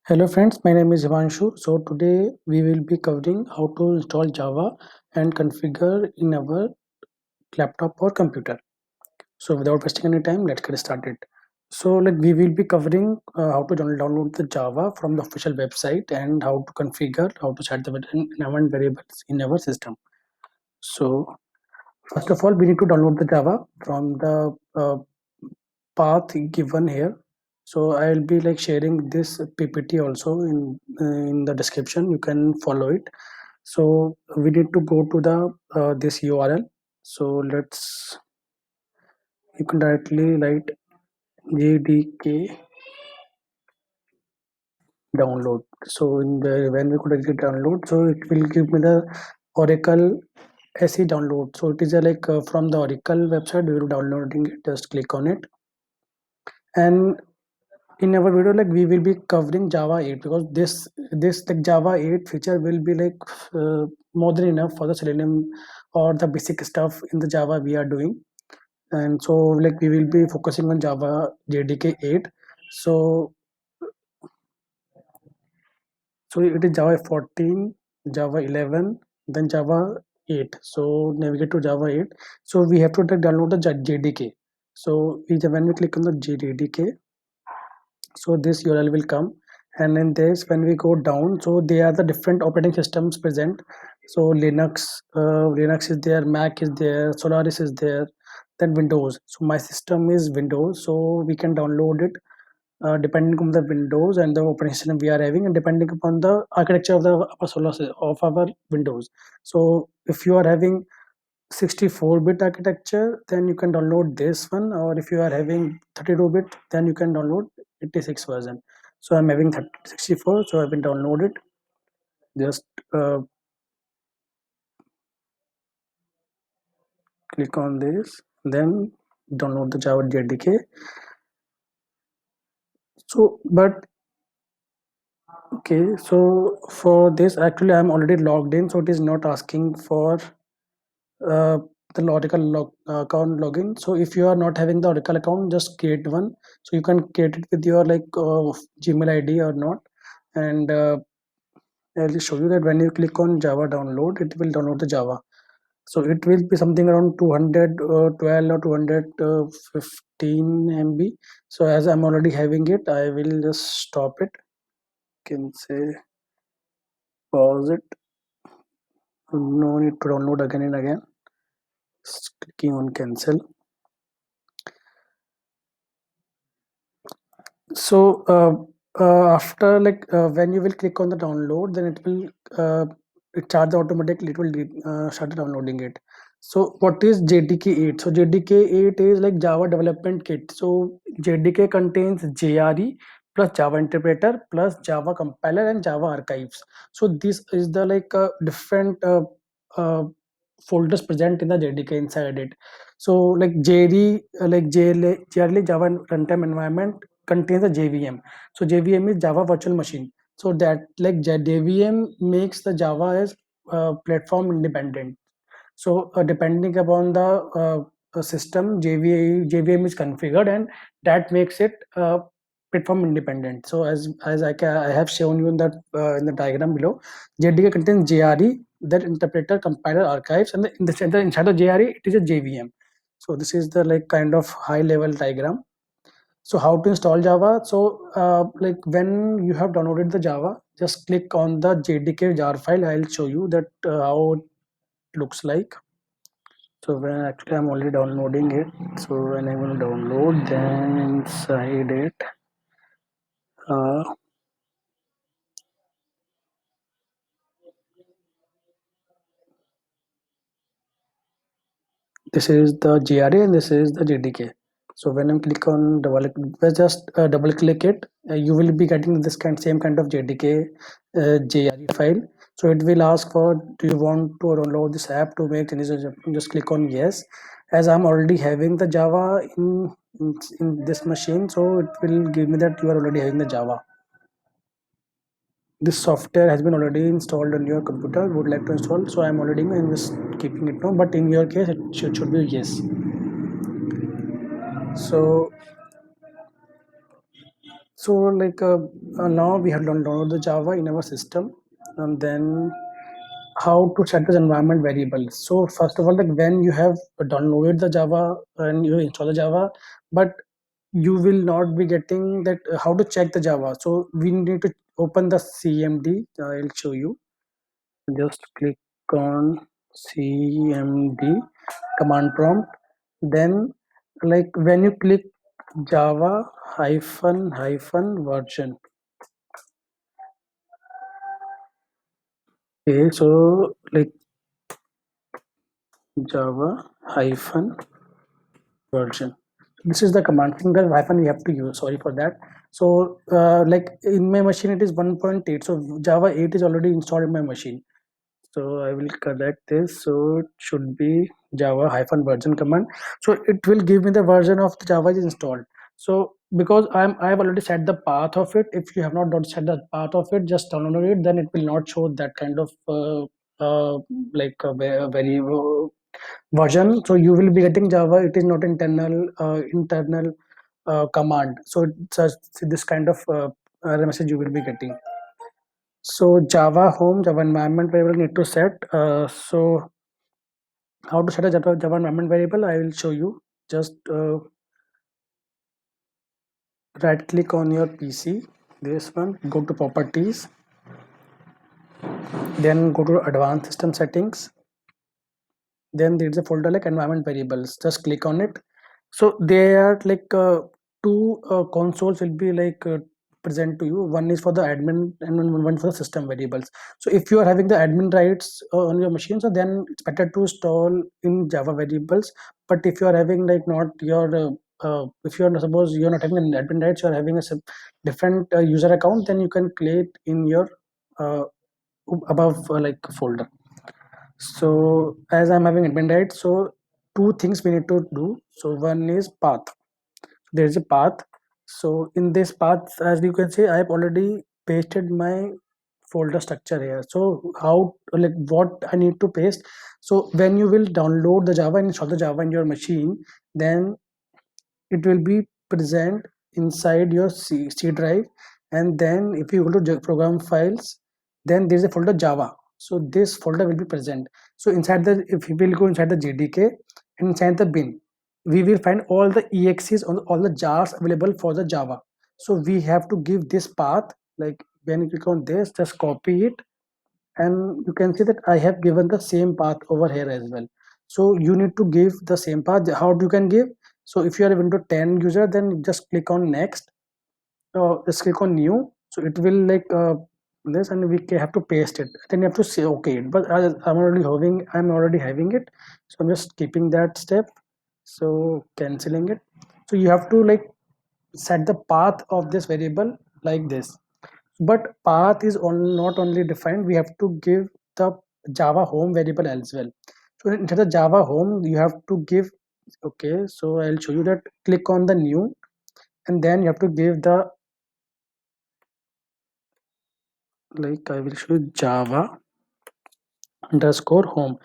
Hello friends, my name is Himanshu. So today we will be covering how to install Java and configure in our laptop or computer. So without wasting any time, let's get started. So we will be covering how to download the Java from the official website and how to configure, how to set the environment variables in our system. So first of all, we need to download the Java from the path given here. So I'll be sharing this ppt also in the description. You can follow it. So we need to go to the this url. So let's you can directly write jdk download. So in the when we could get download, so it will give me the oracle se download. So it is from the oracle website we will downloading it. Just click on it. And in our video we will be covering java 8 because this java 8 feature will be more than enough for the selenium or the basic stuff in the java we are doing. And so we will be focusing on java jdk 8. So it is java 14, java 11, then java 8. So navigate to java 8. So we have to download the jdk. So when we click on the jdk, so this url will come. And in this, when we go down, so they are the different operating systems present. So linux is there, mac is there, solaris is there, then windows. So my system is windows, so we can download it depending on the windows and the operating system we are having, and depending upon the architecture of the of our windows. So if you are having 64-bit architecture, then you can download this one, or if you are having 32-bit, then you can download 86 version. So I'm having 64, so I will download it. Just click on this, then download the java jdk. So but okay, so for this actually I'm already logged in, so it is not asking for uh, the Oracle account login. So if you are not having the Oracle account, just create one. So you can create it with your Gmail ID or not. And I'll show you that when you click on Java download, it will download the Java. So it will be something around 212 or 215 MB. So as I'm already having it, I will just stop it. Can say pause it. No need to download again and again. Just clicking on cancel. So after when you will click on the download, then it will it charge automatically. It will start downloading it. So what is JDK 8? So JDK 8 is like Java Development Kit. So JDK contains JRE plus Java Interpreter plus Java Compiler and Java Archives. So this is the different uh, folders present in the JDK inside it. So JRE, JRE Java Runtime Environment contains a JVM. So JVM is Java Virtual Machine. So that JVM makes the Java as platform independent. So depending upon the system, JVM is configured, and that makes it platform independent. So I have shown you in the diagram below, JDK contains JRE, that interpreter, compiler, archives, and in the center inside the JRE it is a JVM. So this is the kind of high level diagram. So how to install Java? So when you have downloaded the Java, just click on the JDK jar file. I'll show you that how it looks like. So when actually I'm already downloading it. So when I will download, then inside it, uh, this is the GRA and this is the JDK. So when I click on just double click it, you will be getting this same kind of JDK JRE file. So it will ask for, do you want to download this app to make changes? Just click on yes. As I'm already having the Java in this machine, so it will give me that you are already having the Java. This software has been already installed on your computer, would like to install. So I'm already just keeping it no, but in your case it should be yes. So like now we have downloaded the Java in our system, and then how to set the environment variable. So first of all, like when you have downloaded the Java and you install the Java, but you will not be getting that how to check the Java. So we need to open the CMD. I'll show you. Just click on CMD command prompt. Then like when you click Java hyphen version. Okay, so like Java hyphen version. This is the command single hyphen we have to use. Sorry for that. So like in my machine it is 1.8. So Java 8 is already installed in my machine. So I will correct this. So it should be Java hyphen version command. So it will give me the version of the Java is installed. So because I have already set the path of it. If you have not set the path of it, just download it. Then it will not show that kind of like a very version. So you will be getting Java. It is not internal command. So it's this kind of error message you will be getting. So Java home, Java environment variable need to set. So how to set a Java environment variable? I will show you. Just right click on your PC. This one. Go to properties. Then go to advanced system settings. Then there is a folder like environment variables. Just click on it. So there are like two consoles will be like present to you. One is for the admin and one for the system variables. So if you are having the admin rights on your machine, so then it's better to install in Java variables. But if you are having like not your if you are suppose you are not having an admin rights, you are having a different user account, then you can create in your uh, above like folder. So as I'm having admin right, so two things we need to do. So one is path. There is a path. So in this path, as you can see, I have already pasted my folder structure here. So how like what I need to paste. So when you will download the Java and install the Java in your machine, then it will be present inside your C drive. And then if you go to program files, then there's a folder Java. So this folder will be present. So inside the if you will go inside the JDK and inside the bin, we will find all the exes on all the jars available for the Java. So we have to give this path, like when you click on this, just copy it, and you can see that I have given the same path over here as well. So you need to give the same path. How you can give? So if you are a Windows 10 user, then just click on next. Just click on new. So it will like this, and we have to paste it. Then you have to say okay. But I'm already having it. So I'm just skipping that step. So canceling it. So you have to like set the path of this variable like this. But path is not only defined, we have to give the Java home variable as well. So inside the Java home you have to give, okay, so I'll show you that. Click on the new, and then you have to give the, like I will show you Java underscore home.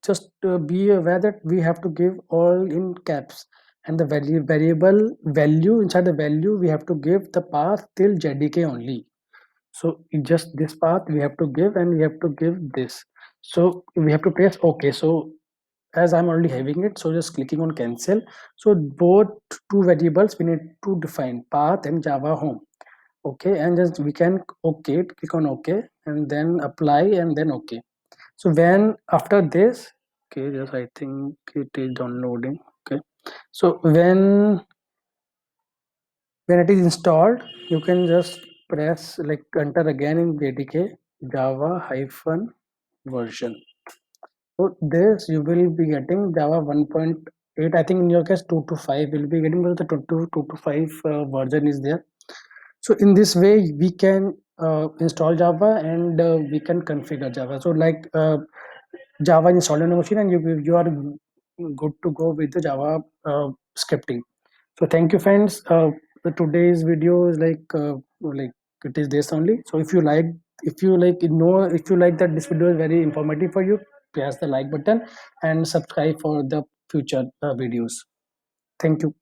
Just be aware that we have to give all in caps, and the variable value, inside the value we have to give the path till JDK only. So in just this path we have to give, and we have to give this. So we have to press okay. So as I'm already having it, so just clicking on cancel. So both two variables we need to define, path and Java home. Okay, and just we can okay, click on okay, and then apply, and then okay. So when after this, okay, just I think it is downloading. Okay, so when it is installed, you can just press like enter again in JDK Java hyphen version. So this you will be getting Java 1.8. I think in your case 2 to 5 will be getting, because the 2 to 5 version is there. So in this way we can install Java, and we can configure Java. So like Java installed on a machine, and you are good to go with the Java scripting. So thank you, friends. Today's video is like it is this only. So if you like that this video is very informative for you, press the like button and subscribe for the future videos. Thank you.